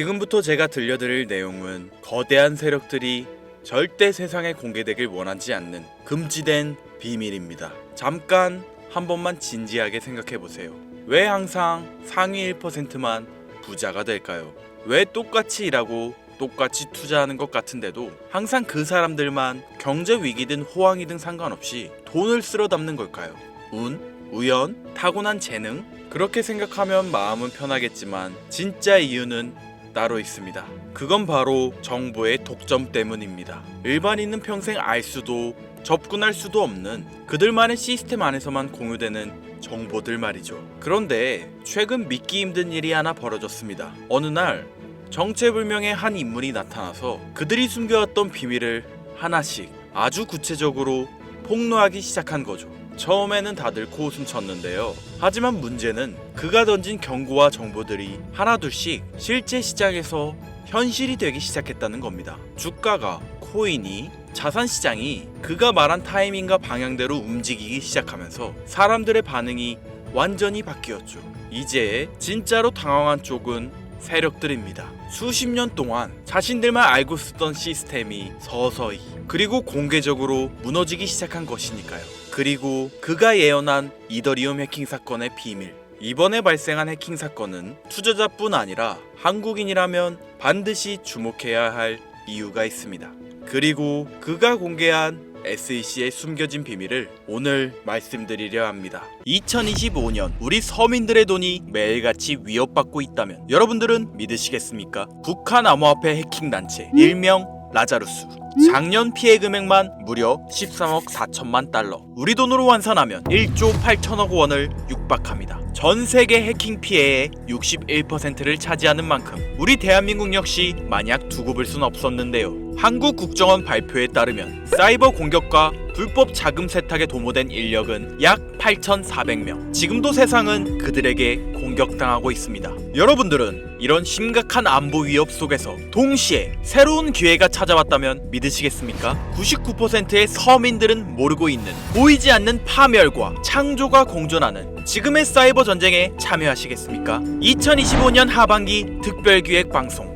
지금부터 제가 들려드릴 내용은 거대한 세력들이 절대 세상에 공개되길 원하지 않는 금지된 비밀입니다. 잠깐 한 번만 진지하게 생각해보세요. 왜 항상 상위 1%만 부자가 될까요? 왜 똑같이 일하고 똑같이 투자하는 것 같은데도 항상 그 사람들만 경제 위기든 호황이든 상관없이 돈을 쓸어 담는 걸까요? 운? 우연? 타고난 재능? 그렇게 생각하면 마음은 편하겠지만 진짜 이유는 따로 있습니다. 그건 바로 정보의 독점 때문입니다. 일반인은 평생 알 수도 접근할 수도 없는 그들만의 시스템 안에서만 공유되는 정보들 말이죠. 그런데 최근 믿기 힘든 일이 하나 벌어졌습니다. 어느 날 정체불명의 한 인물이 나타나서 그들이 숨겨왔던 비밀을 하나씩 아주 구체적으로 폭로하기 시작한 거죠. 처음에는 다들 코웃음 쳤는데요. 하지만 문제는 그가 던진 경고와 정보들이 하나둘씩 실제 시장에서 현실이 되기 시작했다는 겁니다. 주가가, 코인이, 자산시장이 그가 말한 타이밍과 방향대로 움직이기 시작하면서 사람들의 반응이 완전히 바뀌었죠. 이제 진짜로 당황한 쪽은 세력들입니다. 수십 년 동안 자신들만 알고 쓰던 시스템이 서서히 그리고 공개적으로 무너지기 시작한 것이니까요. 그리고 그가 예언한 이더리움 해킹 사건의 비밀. 이번에 발생한 해킹 사건은 투자자뿐 아니라 한국인이라면 반드시 주목해야 할 이유가 있습니다. 그리고 그가 공개한 SEC의 숨겨진 비밀을 오늘 말씀드리려 합니다. 2025년 우리 서민들의 돈이 매일같이 위협받고 있다면 여러분들은 믿으시겠습니까? 북한 암호화폐 해킹 단체 일명 라자루스. 작년 피해 금액만 무려 13억 4천만 달러. 우리 돈으로 환산하면 1조 8천억 원을 육박합니다. 전 세계 해킹 피해의 61%를 차지하는 만큼 우리 대한민국 역시 마냥 두고 볼 순 없었는데요. 한국 국정원 발표에 따르면 사이버 공격과 불법 자금 세탁에 도모된 인력은 약 8,400명. 지금도 세상은 그들에게 공격당하고 있습니다. 여러분들은 이런 심각한 안보 위협 속에서 동시에 새로운 기회가 찾아왔다면 믿으시겠습니까? 99%의 서민들은 모르고 있는 보이지 않는 파멸과 창조가 공존하는 지금의 사이버 전쟁에 참여하시겠습니까? 2025년 하반기 특별기획 방송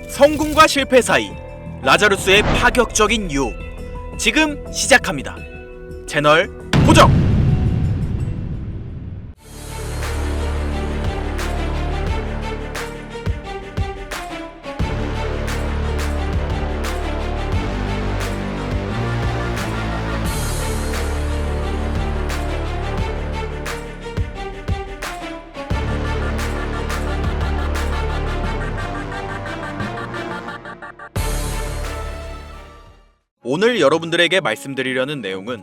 성공과 실패 사이 라자루스의 파격적인 유혹 지금 시작합니다. 채널 고정! 오늘 여러분들에게 말씀드리려는 내용은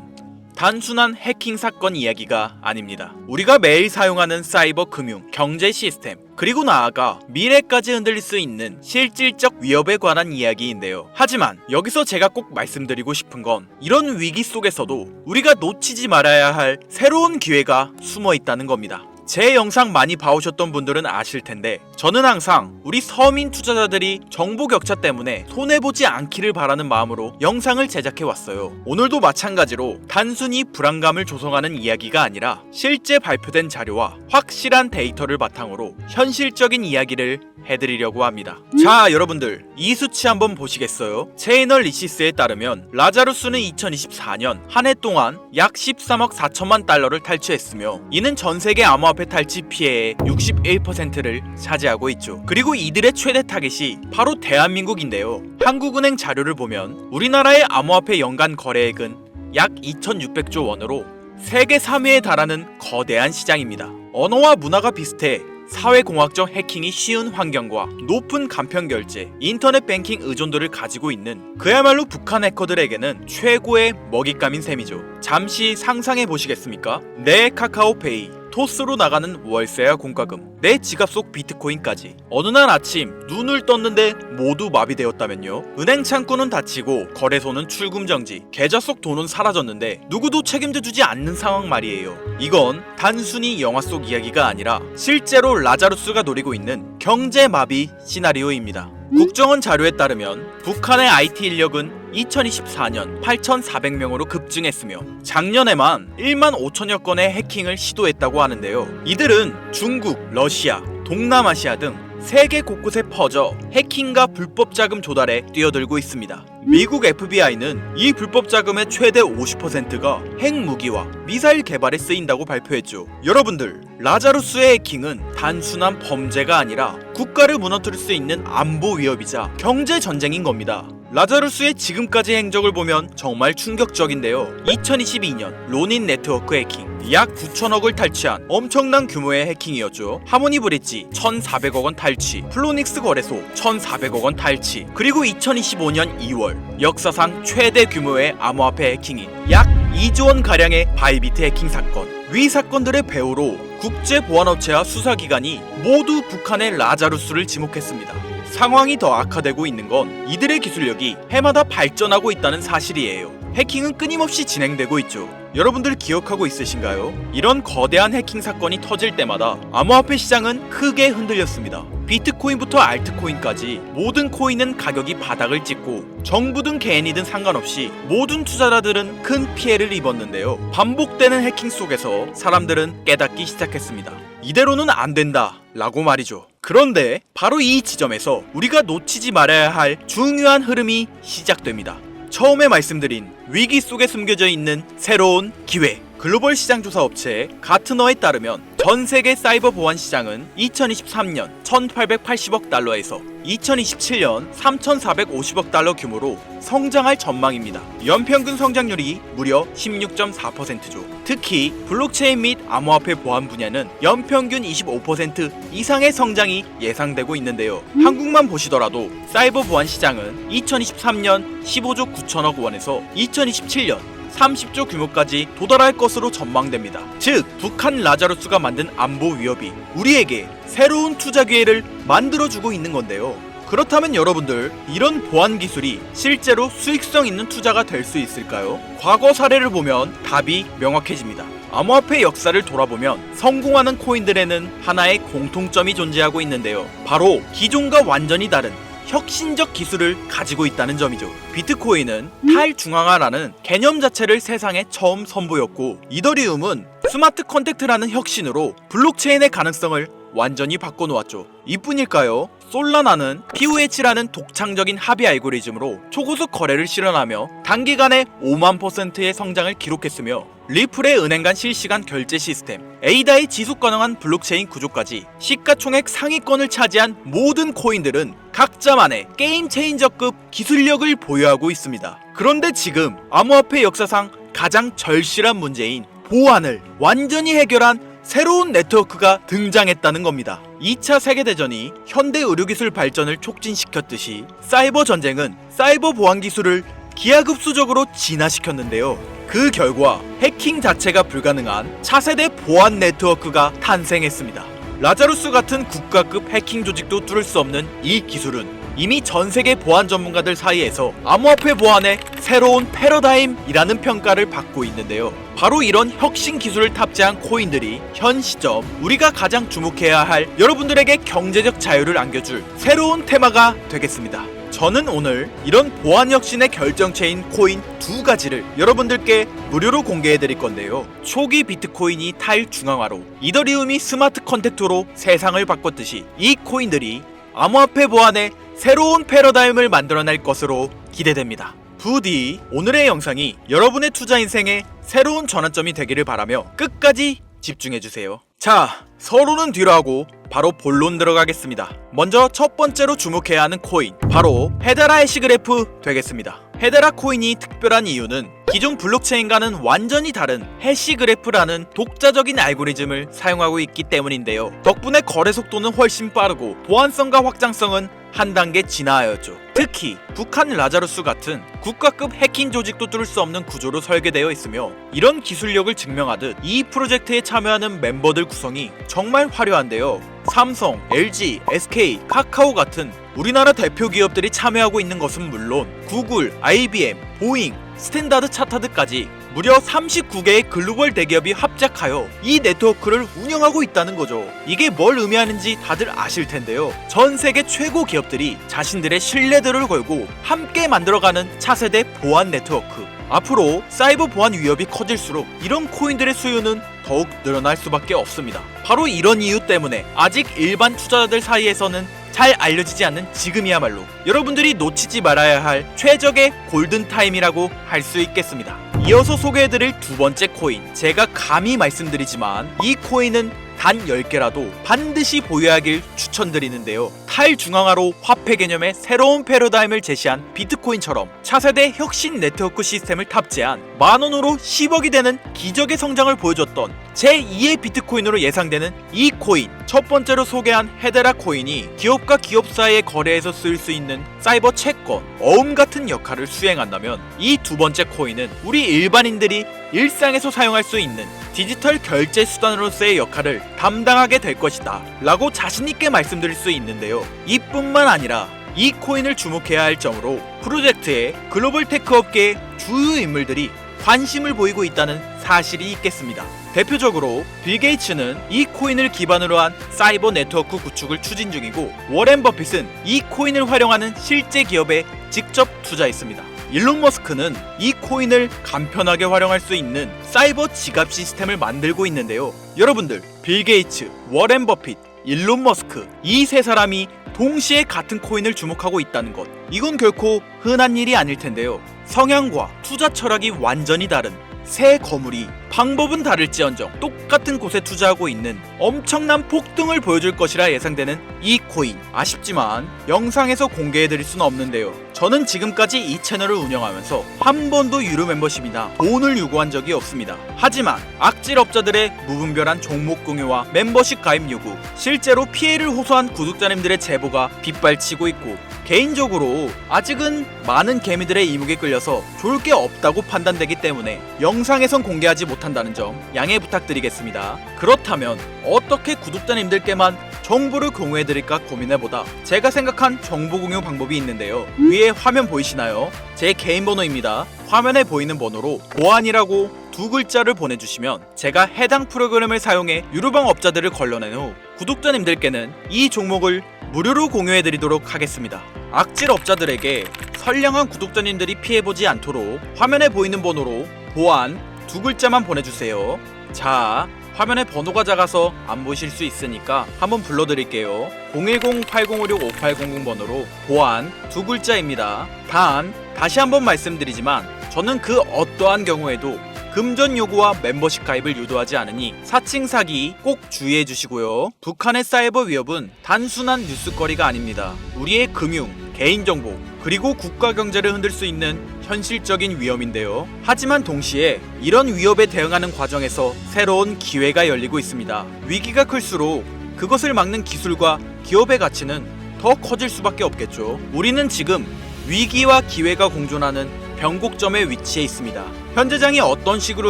단순한 해킹 사건 이야기가 아닙니다. 우리가 매일 사용하는 사이버 금융, 경제 시스템, 그리고 나아가 미래까지 흔들릴 수 있는 실질적 위협에 관한 이야기인데요. 하지만 여기서 제가 꼭 말씀드리고 싶은 건 이런 위기 속에서도 우리가 놓치지 말아야 할 새로운 기회가 숨어 있다는 겁니다. 제 영상 많이 봐오셨던 분들은 아실 텐데 저는 항상 우리 서민 투자자들이 정보 격차 때문에 손해보지 않기를 바라는 마음으로 영상을 제작해왔어요. 오늘도 마찬가지로 단순히 불안감을 조성하는 이야기가 아니라 실제 발표된 자료와 확실한 데이터를 바탕으로 현실적인 이야기를 해드리려고 합니다. 자, 여러분들 이 수치 한번 보시겠어요? 체이널리시스에 따르면 라자루스는 2024년 한 해 동안 약 13억 4천만 달러를 탈취했으며 이는 전세계 암호화폐 탈취 피해의 61%를 차지하고 있죠. 그리고 이들의 최대 타겟이 바로 대한민국인데요. 한국은행 자료를 보면 우리나라의 암호화폐 연간 거래액은 약 2,600조 원으로 세계 3위에 달하는 거대한 시장입니다. 언어와 문화가 비슷해 사회공학적 해킹이 쉬운 환경과 높은 간편 결제, 인터넷 뱅킹 의존도를 가지고 있는 그야말로 북한 해커들에게는 최고의 먹잇감인 셈이죠. 잠시 상상해 보시겠습니까? 내 카카오페이, 토스로 나가는 월세와 공과금, 내 지갑 속 비트코인까지 어느 날 아침 눈을 떴는데 모두 마비되었다면요? 은행 창구는 닫히고 거래소는 출금 정지, 계좌 속 돈은 사라졌는데 누구도 책임져주지 않는 상황 말이에요. 이건 단순히 영화 속 이야기가 아니라 실제로 라자루스가 노리고 있는 경제 마비 시나리오입니다. 국정원 자료에 따르면 북한의 IT 인력은 2024년 8,400명으로 급증했으며 작년에만 1만 5천여 건의 해킹을 시도했다고 하는데요. 이들은 중국, 러시아, 동남아시아 등 세계 곳곳에 퍼져 해킹과 불법 자금 조달에 뛰어들고 있습니다. 미국 FBI는 이 불법 자금의 최대 50%가 핵무기와 미사일 개발에 쓰인다고 발표했죠. 여러분들, 라자루스의 해킹은 단순한 범죄가 아니라 국가를 무너뜨릴 수 있는 안보 위협이자 경제 전쟁인 겁니다. 라자루스의 지금까지 행적을 보면 정말 충격적인데요. 2022년 로닌 네트워크 해킹, 약 9천억을 탈취한 엄청난 규모의 해킹이었죠. 하모니 브릿지 1,400억 원 탈취, 플로닉스 거래소 1,400억 원 탈취, 그리고 2025년 2월 역사상 최대 규모의 암호화폐 해킹인 약 2조 원 가량의 바이비트 해킹 사건. 위 사건들의 배후로 국제보안업체와 수사기관이 모두 북한의 라자루스를 지목했습니다. 상황이 더 악화되고 있는 건 이들의 기술력이 해마다 발전하고 있다는 사실이에요. 해킹은 끊임없이 진행되고 있죠. 여러분들 기억하고 있으신가요? 이런 거대한 해킹 사건이 터질 때마다 암호화폐 시장은 크게 흔들렸습니다. 비트코인부터 알트코인까지 모든 코인은 가격이 바닥을 찍고 정부든 개인이든 상관없이 모든 투자자들은 큰 피해를 입었는데요. 반복되는 해킹 속에서 사람들은 깨닫기 시작했습니다. 이대로는 안 된다 라고 말이죠. 그런데 바로 이 지점에서 우리가 놓치지 말아야 할 중요한 흐름이 시작됩니다. 처음에 말씀드린 위기 속에 숨겨져 있는 새로운 기회. 글로벌 시장 조사 업체 가트너에 따르면 전 세계 사이버 보안 시장은 2023년 1,880억 달러에서 2027년 3,450억 달러 규모로 성장할 전망입니다. 연평균 성장률이 무려 16.4%죠. 특히 블록체인 및 암호화폐 보안 분야는 연평균 25% 이상의 성장이 예상되고 있는데요. 한국만 보시더라도 사이버 보안 시장은 2023년 15조 9천억 원에서 2027년 30조 규모까지 도달할 것으로 전망됩니다. 즉, 북한 라자루스가 만든 안보 위협이 우리에게 새로운 투자 기회를 만들어주고 있는 건데요. 그렇다면 여러분들, 이런 보안 기술이 실제로 수익성 있는 투자가 될 수 있을까요? 과거 사례를 보면 답이 명확해집니다. 암호화폐 역사를 돌아보면 성공하는 코인들에는 하나의 공통점이 존재하고 있는데요. 바로 기존과 완전히 다른 혁신적 기술을 가지고 있다는 점이죠. 비트코인은 탈중앙화라는 개념 자체를 세상에 처음 선보였고, 이더리움은 스마트 컨택트라는 혁신으로 블록체인의 가능성을 완전히 바꿔놓았죠. 이뿐일까요? 솔라나는 POH라는 독창적인 합의 알고리즘으로 초고속 거래를 실현하며 단기간에 5만%의 성장을 기록했으며, 리플의 은행 간 실시간 결제 시스템, 에이다의 지속 가능한 블록체인 구조까지 시가총액 상위권을 차지한 모든 코인들은 각자만의 게임 체인저급 기술력을 보유하고 있습니다. 그런데 지금 암호화폐 역사상 가장 절실한 문제인 보안을 완전히 해결한 새로운 네트워크가 등장했다는 겁니다. 2차 세계대전이 현대 의료기술 발전을 촉진시켰듯이 사이버 전쟁은 사이버 보안 기술을 기하급수적으로 진화시켰는데요. 그 결과 해킹 자체가 불가능한 차세대 보안 네트워크가 탄생했습니다. 라자루스 같은 국가급 해킹 조직도 뚫을 수 없는 이 기술은 이미 전 세계 보안 전문가들 사이에서 암호화폐 보안의 새로운 패러다임이라는 평가를 받고 있는데요. 바로 이런 혁신 기술을 탑재한 코인들이 현 시점 우리가 가장 주목해야 할 여러분들에게 경제적 자유를 안겨줄 새로운 테마가 되겠습니다. 저는 오늘 이런 보안 혁신의 결정체인 코인 두 가지를 여러분들께 무료로 공개해 드릴 건데요. 초기 비트코인이 탈중앙화로 이더리움이 스마트 컨택트로 세상을 바꿨듯이 이 코인들이 암호화폐 보안의 새로운 패러다임을 만들어낼 것으로 기대됩니다. 부디 오늘의 영상이 여러분의 투자 인생에 새로운 전환점이 되기를 바라며 끝까지 집중해주세요. 자, 서로는 뒤로 하고 바로 본론 들어가겠습니다. 먼저 첫 번째로 주목해야 하는 코인, 바로 헤데라 해시그래프 되겠습니다. 헤데라 코인이 특별한 이유는 기존 블록체인과는 완전히 다른 해시그래프라는 독자적인 알고리즘을 사용하고 있기 때문인데요. 덕분에 거래 속도는 훨씬 빠르고 보안성과 확장성은 한 단계 진화하였죠. 특히 북한 라자루스 같은 국가급 해킹 조직도 뚫을 수 없는 구조로 설계되어 있으며, 이런 기술력을 증명하듯 이 프로젝트에 참여하는 멤버들 구성이 정말 화려한데요. 삼성, LG, SK, 카카오 같은 우리나라 대표 기업들이 참여하고 있는 것은 물론 구글, IBM, 보잉, 스탠다드 차타드까지 무려 39개의 글로벌 대기업이 합작하여 이 네트워크를 운영하고 있다는 거죠. 이게 뭘 의미하는지 다들 아실 텐데요. 전 세계 최고 기업들이 자신들의 신뢰도를 걸고 함께 만들어가는 차세대 보안 네트워크. 앞으로 사이버 보안 위협이 커질수록 이런 코인들의 수요는 더욱 늘어날 수밖에 없습니다. 바로 이런 이유 때문에 아직 일반 투자자들 사이에서는 잘 알려지지 않는 지금이야말로 여러분들이 놓치지 말아야 할 최적의 골든타임이라고 할 수 있겠습니다. 이어서 소개해드릴 두 번째 코인, 제가 감히 말씀드리지만 이 코인은 단 10개라도 반드시 보유하길 추천드리는데요. 탈중앙화로 화폐 개념의 새로운 패러다임을 제시한 비트코인처럼 차세대 혁신 네트워크 시스템을 탑재한 만원으로 10억이 되는 기적의 성장을 보여줬던 제2의 비트코인으로 예상되는 이 코인, 첫 번째로 소개한 헤데라 코인이 기업과 기업 사이의 거래에서 쓰일 수 있는 사이버 채권, 어음 같은 역할을 수행한다면 이 두 번째 코인은 우리 일반인들이 일상에서 사용할 수 있는 디지털 결제 수단으로서의 역할을 담당하게 될 것이다 라고 자신있게 말씀드릴 수 있는데요. 이뿐만 아니라 이 코인을 주목해야 할 점으로 프로젝트의 글로벌 테크 업계의 주요 인물들이 관심을 보이고 있다는 사실이 있겠습니다. 대표적으로 빌 게이츠는 이 코인을 기반으로 한 사이버 네트워크 구축을 추진 중이고, 워렌 버핏은 이 코인을 활용하는 실제 기업에 직접 투자했습니다. 일론 머스크는 이 코인을 간편하게 활용할 수 있는 사이버 지갑 시스템을 만들고 있는데요. 여러분들, 빌 게이츠, 워렌 버핏, 일론 머스크, 이 세 사람이 동시에 같은 코인을 주목하고 있다는 것, 이건 결코 흔한 일이 아닐 텐데요. 성향과 투자 철학이 완전히 다른 새 거물이 방법은 다를지언정 똑같은 곳에 투자하고 있는 엄청난 폭등을 보여줄 것이라 예상되는 이 코인, 아쉽지만 영상에서 공개해드릴 수는 없는데요. 저는 지금까지 이 채널을 운영하면서 한 번도 유료 멤버십이나 돈을 요구한 적이 없습니다. 하지만 악질업자들의 무분별한 종목 공유와 멤버십 가입 요구, 실제로 피해를 호소한 구독자님들의 제보가 빗발치고 있고, 개인적으로 아직은 많은 개미들의 이목에 끌려서 좋을 게 없다고 판단되기 때문에 영상에선 공개하지 못한다는 점 양해 부탁드리겠습니다. 그렇다면 어떻게 구독자님들께만 정보를 공유해드릴까 고민해보다 제가 생각한 정보 공유 방법이 있는데요. 위에 화면 보이시나요? 제 개인 번호입니다. 화면에 보이는 번호로 보안이라고 두 글자를 보내주시면 제가 해당 프로그램을 사용해 유료방 업자들을 걸러낸 후 구독자님들께는 이 종목을 무료로 공유해드리도록 하겠습니다. 악질 업자들에게 선량한 구독자님들이 피해보지 않도록 화면에 보이는 번호로 보안 두 글자만 보내주세요. 자, 화면에 번호가 작아서 안 보실 수 있으니까 한번 불러드릴게요. 010-8056-5800 번호로 보안 두 글자입니다. 단, 다시 한번 말씀드리지만 저는 그 어떠한 경우에도 금전 요구와 멤버십 가입을 유도하지 않으니 사칭 사기 꼭 주의해 주시고요. 북한의 사이버 위협은 단순한 뉴스거리가 아닙니다. 우리의 금융, 개인정보, 그리고 국가 경제를 흔들 수 있는 현실적인 위험인데요. 하지만 동시에 이런 위협에 대응하는 과정에서 새로운 기회가 열리고 있습니다. 위기가 클수록 그것을 막는 기술과 기업의 가치는 더 커질 수밖에 없겠죠. 우리는 지금 위기와 기회가 공존하는 변곡점에 위치해 있습니다. 현재장이 어떤 식으로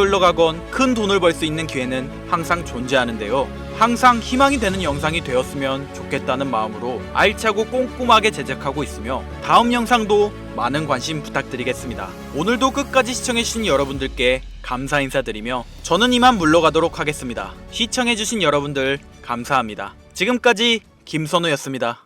흘러가건 큰 돈을 벌 수 있는 기회는 항상 존재하는데요. 항상 희망이 되는 영상이 되었으면 좋겠다는 마음으로 알차고 꼼꼼하게 제작하고 있으며 다음 영상도 많은 관심 부탁드리겠습니다. 오늘도 끝까지 시청해주신 여러분들께 감사 인사드리며 저는 이만 물러가도록 하겠습니다. 시청해주신 여러분들 감사합니다. 지금까지 김선우였습니다.